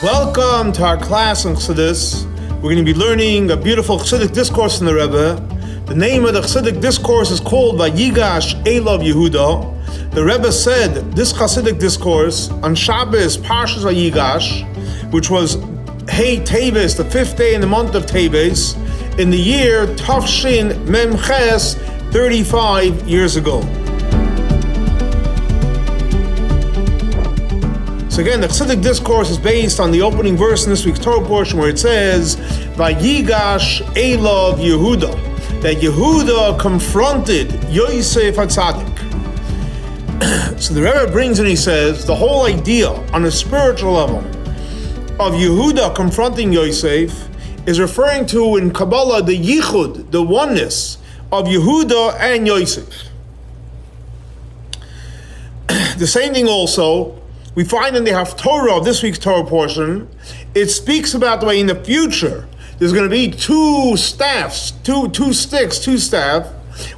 Welcome to our class on Chassidus. We're going to be learning a beautiful chassidic discourse from the Rebbe. The name of the chassidic discourse is called Vayigash Eilav Yehuda. The Rebbe said this chassidic discourse on Shabbos Parshas Vayigash, which was Hey Teves, the fifth day in the month of Teves, in the year Tafshin Memches, 35 years ago. So again, the chassidic discourse is based on the opening verse in this week's Torah portion where it says, Vayigash Eilav Yehuda, that Yehuda confronted Yosef HaTzadik. So the Rebbe brings and he says, the whole idea on a spiritual level of Yehuda confronting Yosef is referring to in Kabbalah the yichud, the oneness of Yehuda and Yosef. The same thing also we find in the Haftorah of this week's Torah portion. It speaks about the way in the future there's going to be two staff,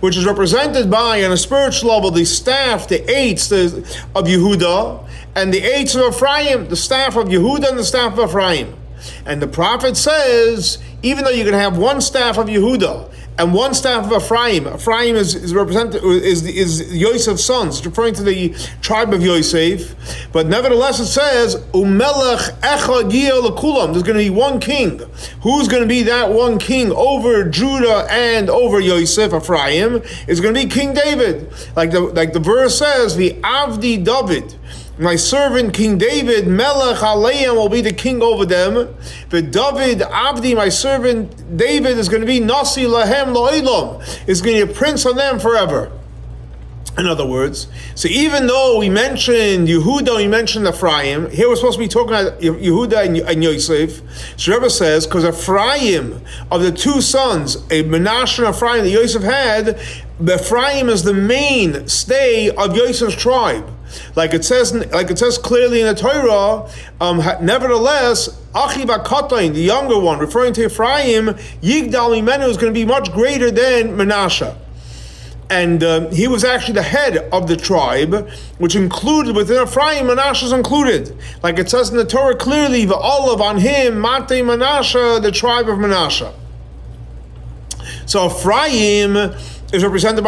which is represented by, on a spiritual level, the staff, the eights of Yehuda, and the eights of Ephraim, the staff of Yehuda and the staff of Ephraim. And the prophet says, even though you're going to have one staff of Yehuda and one staff of Ephraim, Ephraim is represented is Yosef's sons, it's referring to the tribe of Yosef. But nevertheless, it says, Umelech echad yeh lekulam. There's going to be one king. Who's going to be that one king over Judah and over Yosef, Ephraim? Is going to be King David, like the verse says, the Avdi David. My servant King David, Melech Aleim, will be the king over them. But David, Avdi, my servant David, is going to be Nasi Lahem Lo'ilam, is going to be a prince on them forever. In other words, so even though we mentioned Yehuda, we mentioned Ephraim, here we're supposed to be talking about Yehuda and Yosef. So Rebbe says, because Ephraim, of the two sons, Menashe and Ephraim that Yosef had, Ephraim is the mainstay of Yosef's tribe. Like it says clearly in the Torah, nevertheless, Achiv HaKatan, the younger one, referring to Ephraim, Yigdal Mimenu, is going to be much greater than Menashe. And he was actually the head of the tribe, which included, within Ephraim, Menashe is included. Like it says in the Torah clearly, V'olav on him, Mate Menashe, the tribe of Menashe. So Ephraim is represented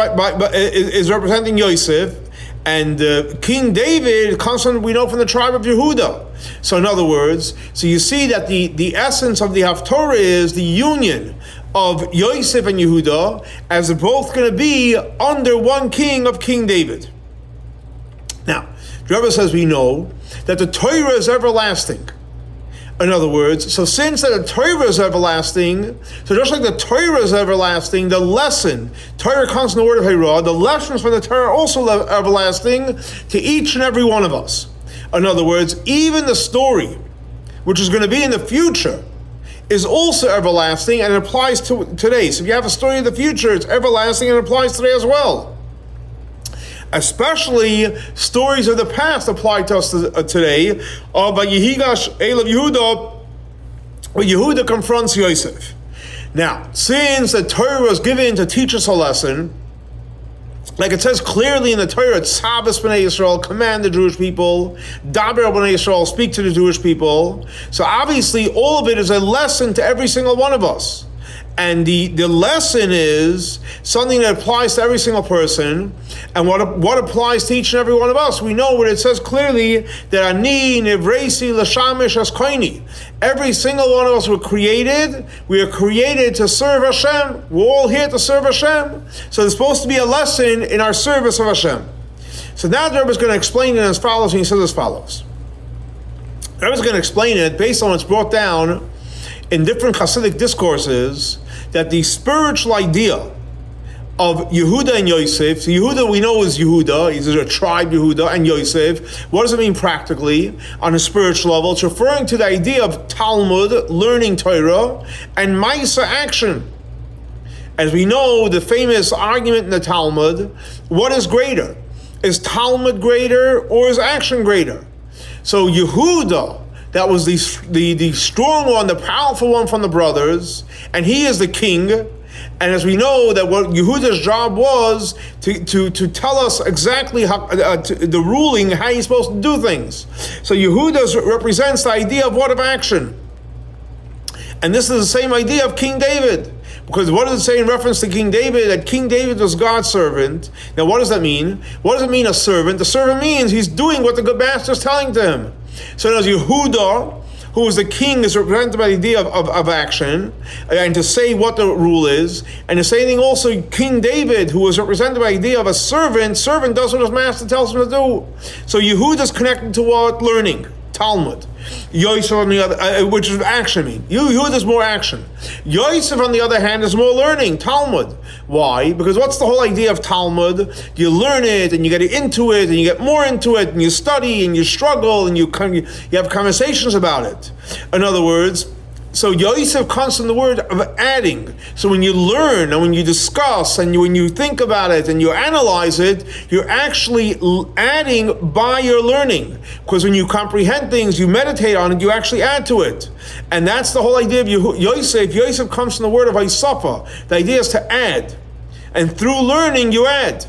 is representing Yosef, and King David comes from, we know, from the tribe of Yehuda. So in other words, so you see that the essence of the Haftorah is the union of Yosef and Yehuda, as they're both going to be under one king of King David. Now, the Rebbe says we know that the Torah is everlasting. In other words, so since that the Torah is everlasting, so just like the Torah is everlasting, the lesson, Torah comes in the word of Hirah, the lessons from the Torah are also everlasting to each and every one of us. In other words, even the story, which is going to be in the future, is also everlasting and it applies to today. So if you have a story of the future, it's everlasting and it applies today as well. Especially stories of the past apply to us today. By Vayigash Eilav Yehuda, where Yehuda confronts Yosef. Now, since the Torah was given to teach us a lesson, like it says clearly in the Torah, Tzavos B'nai Yisrael, command the Jewish people, Daber B'nai Yisrael, speak to the Jewish people. So obviously all of it is a lesson to every single one of us. And the lesson is something that applies to every single person. And what applies to each and every one of us? We know what it says clearly, that Ani Nivresi L'Shamish Askoini. Every single one of us we are created to serve Hashem. We're all here to serve Hashem. So there's supposed to be a lesson in our service of Hashem. So now the Rebbe is going to explain it as follows, and he says as follows. The Rebbe is going to explain it based on what's brought down in different chassidic discourses, that the spiritual idea of Yehuda and Yosef, so Yehuda we know is Yehuda, he's a tribe Yehuda, and Yosef, what does it mean practically on a spiritual level? It's referring to the idea of Talmud, learning Torah, and Maisa, action. As we know, the famous argument in the Talmud, what is greater? Is Talmud greater or is action greater? So Yehuda, that was the strong one, the powerful one from the brothers, and he is the king. And as we know that what Yehuda's job was to tell us exactly how the ruling, how you're supposed to do things. So Yehuda represents the idea of what of action. And this is the same idea of King David. Because what does it say in reference to King David? That King David was God's servant. Now what does that mean? What does it mean, a servant? The servant means he's doing what the good master is telling to him. So as Yehuda, who is the king, is represented by the idea of action, and to say what the rule is. And the same thing also, King David, who is represented by the idea of a servant does what his master tells him to do. So Yehuda is connected to what? Learning, Talmud. Yosef on the other, which is action. Yehuda is more action. Yosef on the other hand is more learning, Talmud. Why? Because what's the whole idea of Talmud? You learn it and you get into it and you get more into it and you study and you struggle and you have conversations about it. In other words, so Yosef comes from the word of adding. So when you learn and when you discuss and when you think about it and you analyze it, you're actually adding by your learning. Because when you comprehend things, you meditate on it, you actually add to it. And that's the whole idea of Yosef. Yosef comes from the word of Isafa. The idea is to add. And through learning, you add.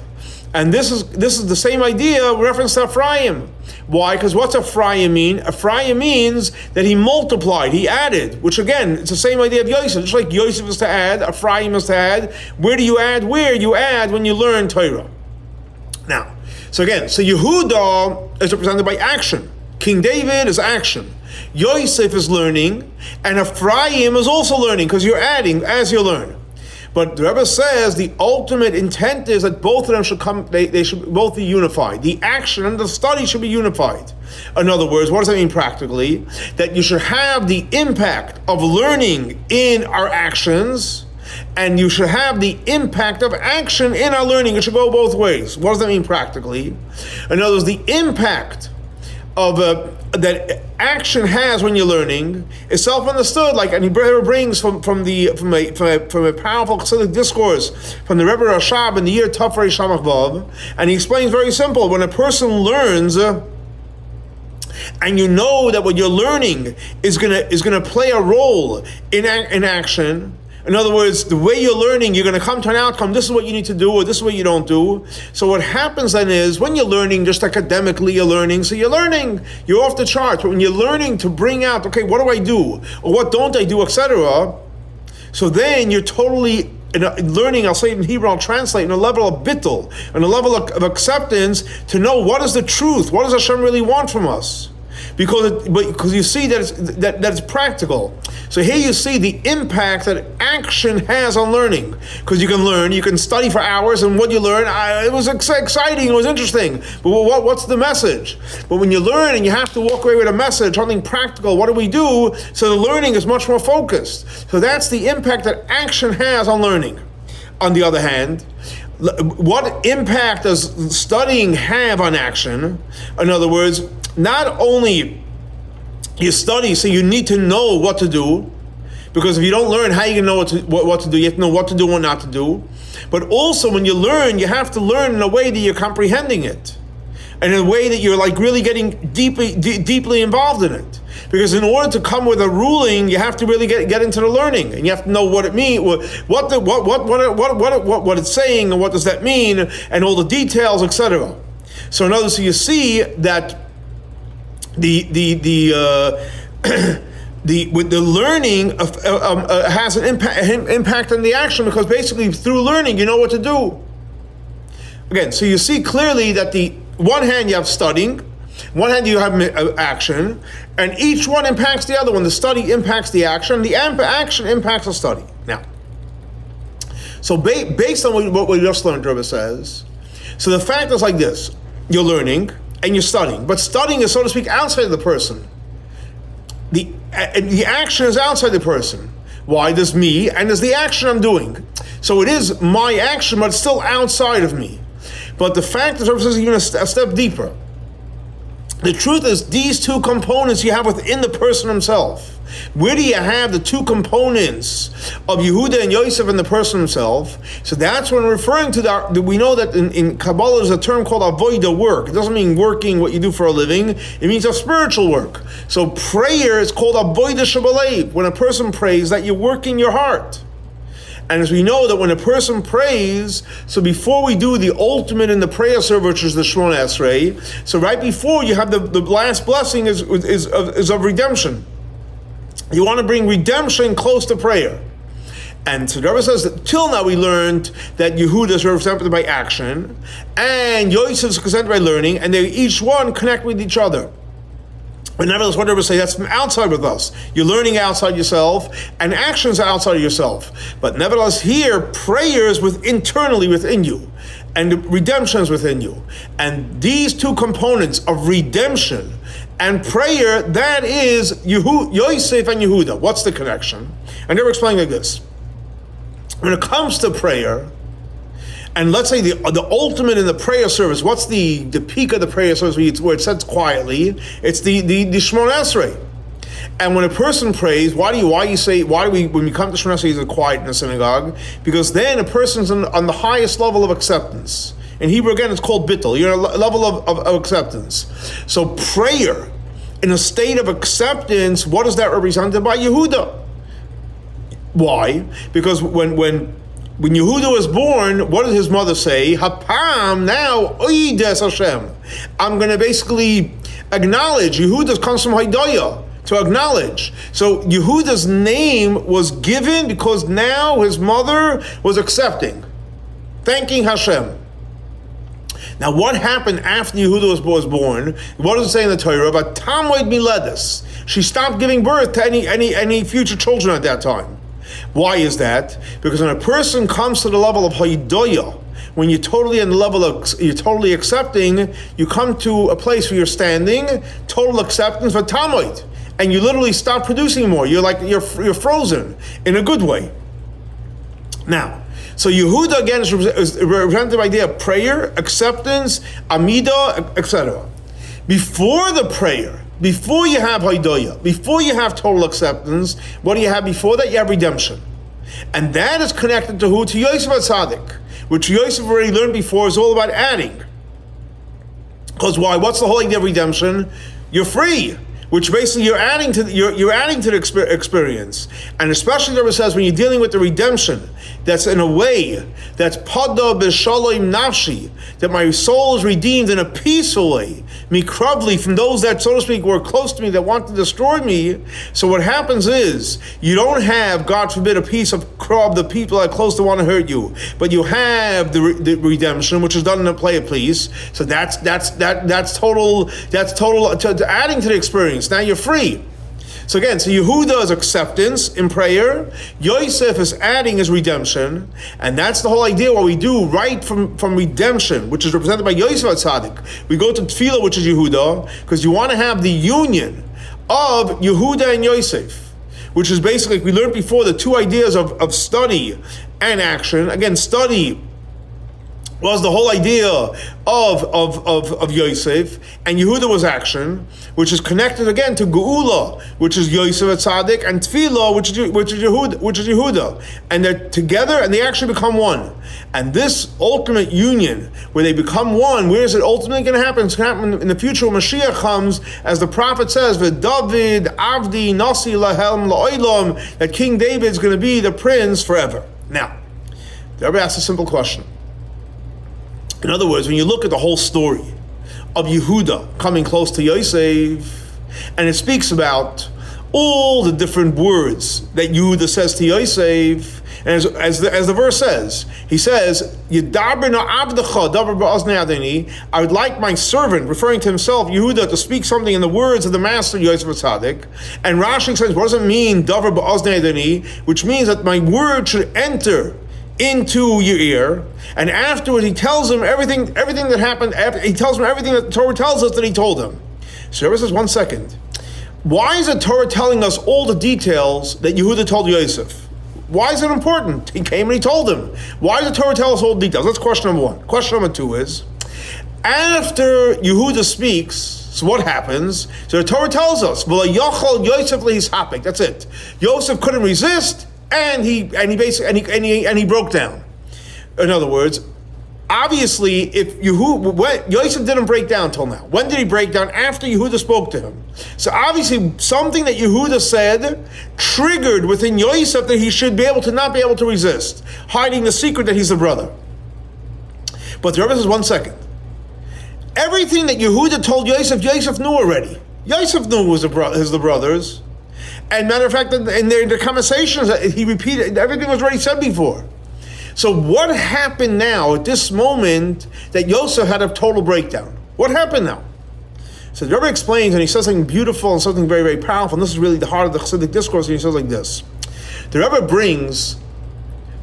And this is the same idea in reference to Ephraim. Why? Because what's Ephraim mean? Ephraim means that he multiplied, he added, which again, it's the same idea of Yosef. Just like Yosef is to add, Ephraim is to add. Where do you add? Where? You add when you learn Torah. Now, so Yehuda is represented by action. King David is action. Yosef is learning, and Ephraim is also learning, because you're adding as you learn. But the Rebbe says the ultimate intent is that both of them should come, they should both be unified. The action and the study should be unified. In other words, what does that mean practically? That you should have the impact of learning in our actions, and you should have the impact of action in our learning. It should go both ways. What does that mean practically? In other words, the impact of that action has when you're learning is self-understood. Like, and he brings from a powerful chassidic discourse from the Rebbe Rashab in the year Tafrei Shamach Vav, and he explains very simple. When a person learns, and you know that what you're learning is gonna play a role in action. In other words, the way you're learning, you're going to come to an outcome. This is what you need to do, or this is what you don't do. So what happens then is, when you're learning, just academically you're learning, so you're learning, you're off the charts. But when you're learning to bring out, okay, what do I do? Or what don't I do, etc. So then you're totally learning, I'll say it in Hebrew, I'll translate, in a level of bittul, in a level of acceptance, to know what is the truth, what does Hashem really want from us. Because you see that it's practical. So here you see the impact that action has on learning. Because you can learn, you can study for hours, and what you learn, it was exciting, it was interesting. But what's the message? But when you learn and you have to walk away with a message, something practical, what do we do? So the learning is much more focused. So that's the impact that action has on learning. On the other hand, what impact does studying have on action? In other words, not only you study, so you need to know what to do, because if you don't learn, how are you going to know what to do? You have to know what to do and what not to do. But also, when you learn, you have to learn in a way that you're comprehending it, and in a way that you're like really getting deeply involved in it. Because in order to come with a ruling, you have to really get into the learning, and you have to know what it means, what it's saying, and what does that mean, and all the details, etc. So in other words, so you see that the learning has an impact on the action, because basically through learning you know what to do. Again, so you see clearly that the one hand you have studying, one hand you have action, and each one impacts the other one. The study impacts the action, the action impacts the study. Now, so based on what we just learned, Rebbe says, so the fact is like this: you're learning and you're studying, but studying is, so to speak, outside of the person. The action is outside the person. Why? There's me and there's the action I'm doing. So it is my action, but it's still outside of me. But the fact is, Rebbe says, even a step deeper. The truth is, these two components you have within the person himself. Where do you have the two components of Yehuda and Yosef and the person himself? So that's when referring to that. We know that in Kabbalah there's a term called avodah, work. It doesn't mean working what you do for a living. It means a spiritual work. So prayer is called avodah shebalev. When a person prays, that you're working your heart. And as we know that when a person prays, so before we do the ultimate in the prayer service, which is the Shemona Esrei, so right before you have the last blessing is of redemption. You want to bring redemption close to prayer. And so the Rebbe says that till now we learned that Yehuda is represented by action, and Yosef is represented by learning, and they each one connect with each other. But nevertheless, what the Rebbe say, that's from outside with us. You're learning outside yourself, and actions are outside of yourself. But nevertheless, here, prayer is internally within you, and redemption is within you. And these two components of redemption and prayer, that is Yosef and Yehuda. What's the connection? I never explained like this. When it comes to prayer, and let's say the ultimate in the prayer service, what's the peak of the prayer service where it says quietly? It's the Shemona Esrei. And when a person prays, why do we, when we come to Shemona Esrei, is it quiet in the synagogue? Because then a person's on the highest level of acceptance. In Hebrew, again, it's called bittul. You're at a level of acceptance. So prayer, in a state of acceptance, what is that represented by Yehuda? Why? Because when Yehuda was born, what did his mother say? Hapam, now, oides Hashem. I'm going to basically acknowledge. Yehuda comes from Haidaya, to acknowledge. So Yehuda's name was given because now his mother was accepting, thanking Hashem. Now, what happened after Yehuda was born? What does it say in the Torah? About Tamoid Miledes. She stopped giving birth to any future children at that time. Why is that? Because when a person comes to the level of Haidoya, when you're totally in the level of, you're totally accepting, you come to a place where you're standing, total acceptance for Tamoid, and you literally stop producing more. You're frozen in a good way. Now, so Yehuda again is represented by the idea of prayer, acceptance, amida, etc. Before the prayer, before you have Haidoya, before you have total acceptance, what do you have before that? You have redemption. And that is connected to who? To Yosef HaTzadik, which Yosef already learned before is all about adding. Because why? What's the whole idea of redemption? You're free, which basically you're adding to the experience. And especially the Rebbe says when you're dealing with the redemption, that's in a way, that's pada b'shalom nafshi, that my soul is redeemed in a peaceful way, mikravli, from those that, so to speak, were close to me, that want to destroy me. So what happens is, you don't have, God forbid, a piece of krav, the people that are close to want to hurt you, but you have the redemption, which is done in a play of peace. So that's total adding to the experience. Now you're free. So again, Yehuda is acceptance in prayer. Yosef is adding his redemption. And that's the whole idea what we do right from redemption, which is represented by Yosef HaTzadik. We go to Tefillah, which is Yehuda, because you want to have the union of Yehuda and Yosef, which is basically, we learned before, the two ideas of study and action. Again, study was the whole idea of Yosef, and Yehuda was action, which is connected again to Geula, which is Yosef HaTzadik, and Tefillah, which is Yehuda, and they're together and they actually become one. And this ultimate union, where they become one, where is it ultimately going to happen? It's going to happen in the future when Mashiach comes, as the prophet says, "V'David Avdi Nasi Lahem La'olam," that King David is going to be the prince forever. Now, the Rebbe asks a simple question. In other words, when you look at the whole story of Yehuda coming close to Yosef, and it speaks about all the different words that Yehuda says to Yosef, and as the verse says, he says, "Yedaber na avdecha daber ba'oznei adoni." I would like my servant, referring to himself, Yehuda, to speak something in the words of the master Yosef HaTzadik. And Rashi says, what does it mean, daber ba'oznei adoni? Which means that my word should enter into your ear, and afterward he tells him everything that happened. He tells him everything that the Torah tells us that he told him. So Rebbe says, 1 second. Why is the Torah telling us all the details that Yehuda told Yosef? Why is it important? He came and he told him. Why does the Torah tell us all the details? That's question number one. Question number two is, after Yehuda speaks, so what happens? So the Torah tells us, that's it. Yosef couldn't resist, and he broke down. In other words, obviously, if Yosef didn't break down till now. When did he break down? After Yehuda spoke to him. So obviously, something that Yehuda said triggered within Yosef that he should be able to not be able to resist, hiding the secret that he's the brother. But the Rebbe says, 1 second. Everything that Yehuda told Yosef, Yosef knew already. Yosef knew it was the brothers. And matter of fact, in their conversations, he repeated, everything was already said before. So what happened now at this moment that Yosef had a total breakdown? What happened now? So the Rebbe explains, and he says something beautiful and something very, very powerful, and this is really the heart of the chassidic discourse, and he says like this. The Rebbe brings,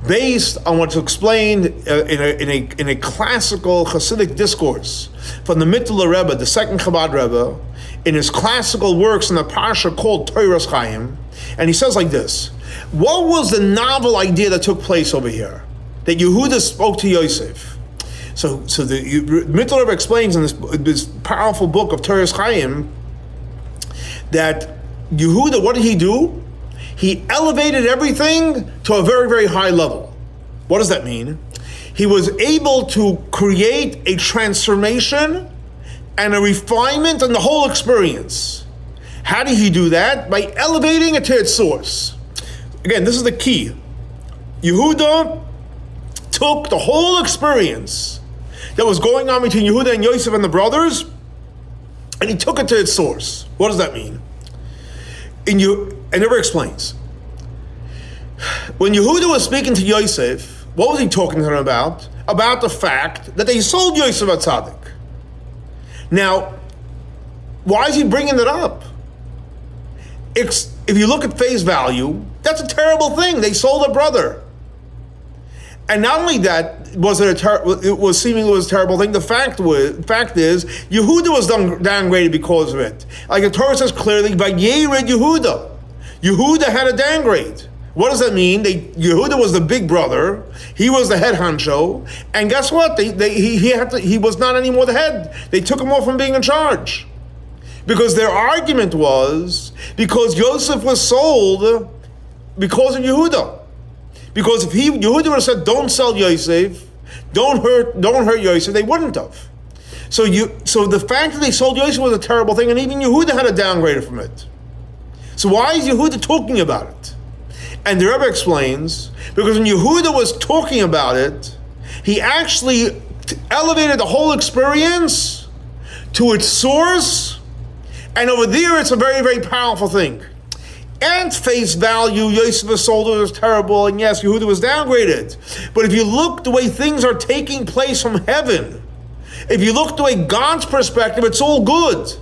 based on what's explained in a classical chassidic discourse from the Mittler Rebbe, the second Chabad Rebbe, in his classical works in the parsha called Torah's Chaim, and he says like this. What was the novel idea that took place over here? That Yehuda spoke to Yosef. So the Mittler Rebbe explains in this powerful book of Torah's Chaim that Yehuda, what did he do? He elevated everything to a very, very high level. What does that mean? He was able to create a transformation and a refinement in the whole experience. How did he do that? By elevating it to its source. Again, this is the key. Yehuda took the whole experience that was going on between Yehuda and Yosef and the brothers, and he took it to its source. What does that mean? And never explains. When Yehuda was speaking to Yosef, what was he talking to him about? About the fact that they sold Yosef at Tzaddik. Now, why is he bringing it up? If you look at face value, that's a terrible thing. They sold a brother. And not only that, it was seemingly a terrible thing. The fact is, Yehuda was downgraded because of it. Like the Torah says clearly, Vayigash Yehuda. Yehuda had a downgrade. What does that mean? Yehuda was the big brother. He was the head honcho. And guess what? He was not anymore the head. They took him off from being in charge. Because their argument was, because Yosef was sold because of Yehuda. Because if Yehuda would have said, don't sell Yosef, don't hurt Yosef, they wouldn't have. So the fact that they sold Yosef was a terrible thing, and even Yehuda had a downgrade from it. So why is Yehuda talking about it? And the Rebbe explains, because when Yehuda was talking about it, he actually elevated the whole experience to its source, and over there it's a very, very powerful thing. At face value, Yosef was sold, it was terrible, and yes, Yehuda was downgraded. But if you look the way things are taking place from heaven, if you look the way God's perspective, it's all good.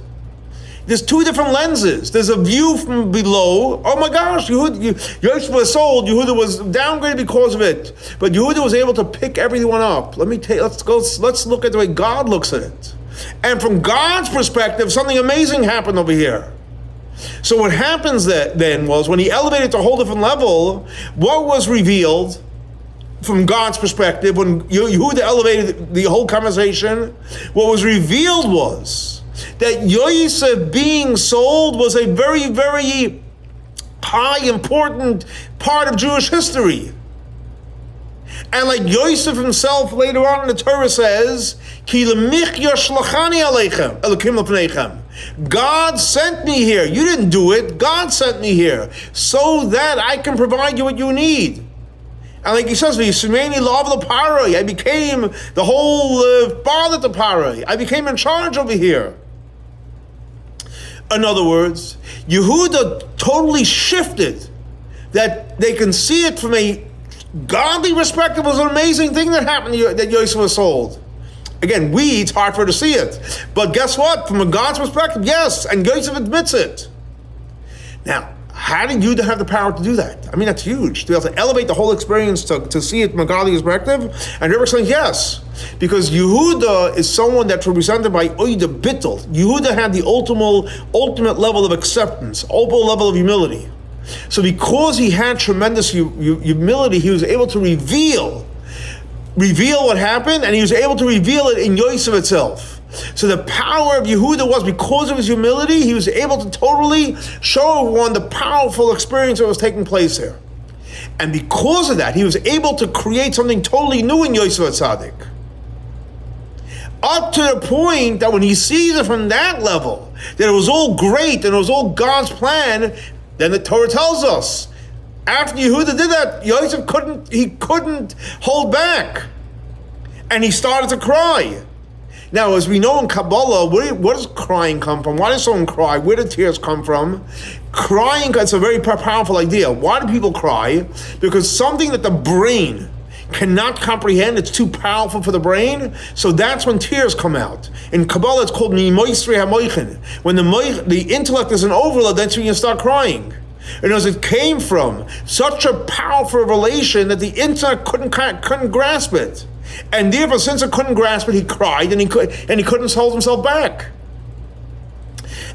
There's two different lenses. There's a view from below. Oh my gosh, Yosef was sold, Yehuda was downgraded because of it. But Yehuda was able to pick everyone up. Let's look at the way God looks at it. And from God's perspective, something amazing happened over here. So what happens then was, when he elevated to a whole different level, what was revealed from God's perspective, when Yehuda elevated the whole conversation, what was revealed was that Yosef being sold was a very, very high, important part of Jewish history. And like Yosef himself later on in the Torah says, Ki lemichya shlachani aleichem, elokim lefneichem. God sent me here. You didn't do it. God sent me here so that I can provide you what you need. And like he says, I became the whole father to Parai. I became in charge over here. In other words, Yehuda totally shifted that they can see it from a godly perspective. Was an amazing thing that happened that Yosef was sold. Again, it's hard for her to see it. But guess what? From a God's perspective, yes, and Yosef admits it. Now, how did Yehuda have the power to do that? I mean, that's huge. To be able to elevate the whole experience to see it from a godly perspective. And Rebbe saying yes. Because Yehuda is someone that's represented by Oida Bittel. Yehuda had the ultimate level of acceptance, ultimate level of humility. So because he had tremendous humility, he was able to reveal what happened, and he was able to reveal it in Yosef itself. So the power of Yehuda was, because of his humility, he was able to totally show everyone the powerful experience that was taking place here. And because of that, he was able to create something totally new in Yosef Tzaddik. Up to the point that when he sees it from that level, that it was all great and it was all God's plan, then the Torah tells us, after Yehuda did that, Yosef couldn't hold back. And he started to cry. Now, as we know in Kabbalah, where does crying come from? Why does someone cry? Where do tears come from? Crying, it's a very powerful idea. Why do people cry? Because something that the brain cannot comprehend, it's too powerful for the brain, so that's when tears come out. In Kabbalah, it's called Mimoisri HaMoichin. When the intellect is an overload, that's when you start crying. And as it came from such a powerful revelation that the intellect couldn't grasp it. And therefore, since it couldn't grasp it, he cried and he couldn't hold himself back.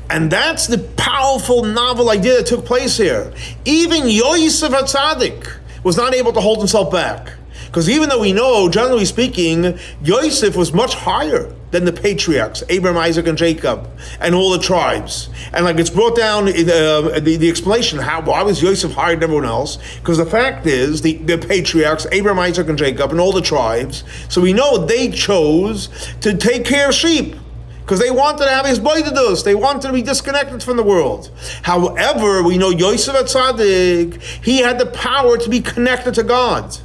And that's the powerful, novel idea that took place here. Even Yosef HaTzadik was not able to hold himself back. Because even though we know, generally speaking, Yosef was much higher than the patriarchs, Abraham, Isaac, and Jacob, and all the tribes. And like it's brought down the explanation, why was Yosef higher than everyone else? Because the fact is, the patriarchs, Abraham, Isaac, and Jacob, and all the tribes, so we know they chose to take care of sheep. Because they wanted to have his boydedus. They wanted to be disconnected from the world. However, we know Yosef HaTzadik, he had the power to be connected to God,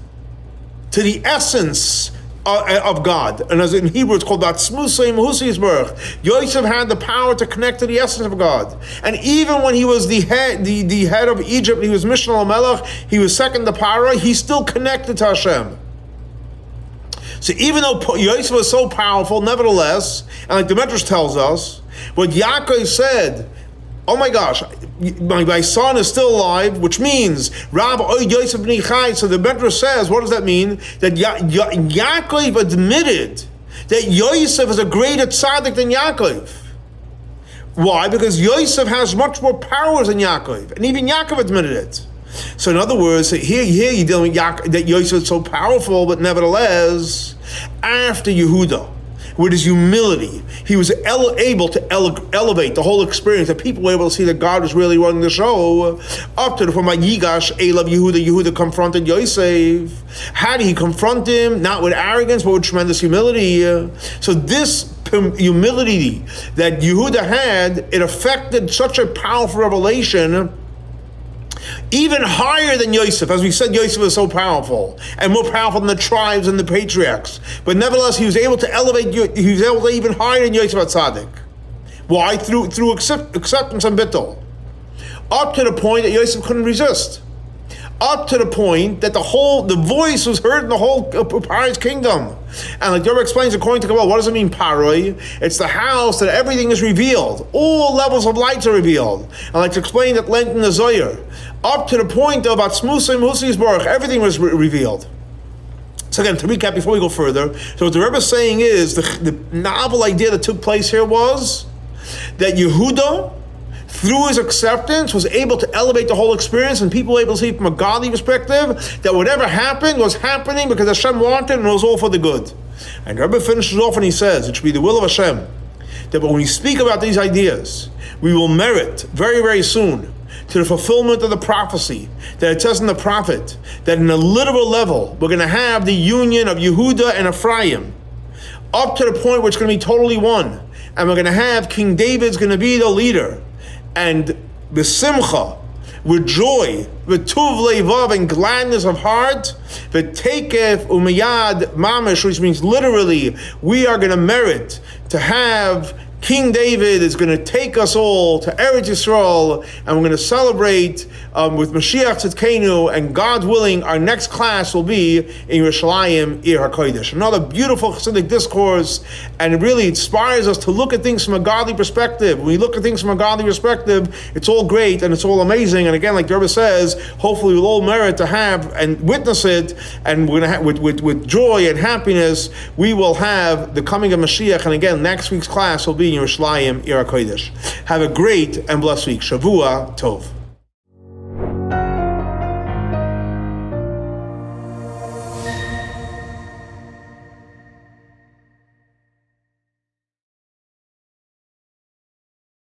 to the essence of God. And as in Hebrew it's called Batzmusay Mahusisberg. Yosef had the power to connect to the essence of God. And even when he was the head of Egypt, he was Mishnah al-Melech, he was second to Parah, he still connected to Hashem. So even though Yosef was so powerful, nevertheless, and like the Medrash tells us, what Yaakov said, oh my gosh, my son is still alive, which means Rab Oy Yosef B'nei Chai. So the Medrash says, what does that mean? That Yaakov admitted that Yosef is a greater tzaddik than Yaakov. Why? Because Yosef has much more powers than Yaakov, and even Yaakov admitted it. So in other words, here you're dealing with that Yosef is so powerful, but nevertheless, after Yehuda, with his humility, he was able to elevate the whole experience, that people were able to see that God was really running the show, up to the point Vayigash Eilav Yehuda. Yehuda confronted Yosef. How did he confront him? Not with arrogance, but with tremendous humility. So this humility that Yehuda had, it affected such a powerful revelation, even higher than Yosef. As we said, Yosef was so powerful and more powerful than the tribes and the patriarchs. But nevertheless, he was able to elevate. He was able to even higher than Yosef HaTzadik. Why? Through acceptance and bittul. Up to the point that Yosef couldn't resist. Up to the point that the voice was heard in the whole Paro's kingdom. And like the Rebbe explains, according to Kabbalah, what does it mean, Paroi? It's the house that everything is revealed. All levels of lights are revealed. And like to explain at length in the Zohar, up to the point of Atzmusay Mahusisberg, everything was revealed. So again, to recap before we go further, so what the Rebbe is saying is, the novel idea that took place here was that Yehuda, through his acceptance, was able to elevate the whole experience, and people were able to see from a godly perspective that whatever happened was happening because Hashem wanted, and it was all for the good. And the Rebbe finishes off and he says, it should be the will of Hashem, that when we speak about these ideas, we will merit very, very soon to the fulfillment of the prophecy that it says in the prophet that in a literal level, we're going to have the union of Yehuda and Ephraim up to the point where it's going to be totally one. And we're going to have King David's going to be the leader. And with simcha, with joy, with tuv leivav, and gladness of heart, with tekef umiyad mamish, which means literally, we are going to merit to have King David is going to take us all to Eretz Yisrael, and we're going to celebrate with Mashiach Tzidkenu, and God willing, our next class will be in Yerushalayim, Ir HaKodesh. Another beautiful chassidic discourse, and it really inspires us to look at things from a godly perspective. When we look at things from a godly perspective, it's all great and it's all amazing. And again, like the Rebbe says, hopefully we'll all merit to have and witness it, and we're going to have, with joy and happiness, we will have the coming of Mashiach. And again, next week's class will be in Yerushalayim, Ir HaKodesh. Have a great and blessed week. Shavua Tov.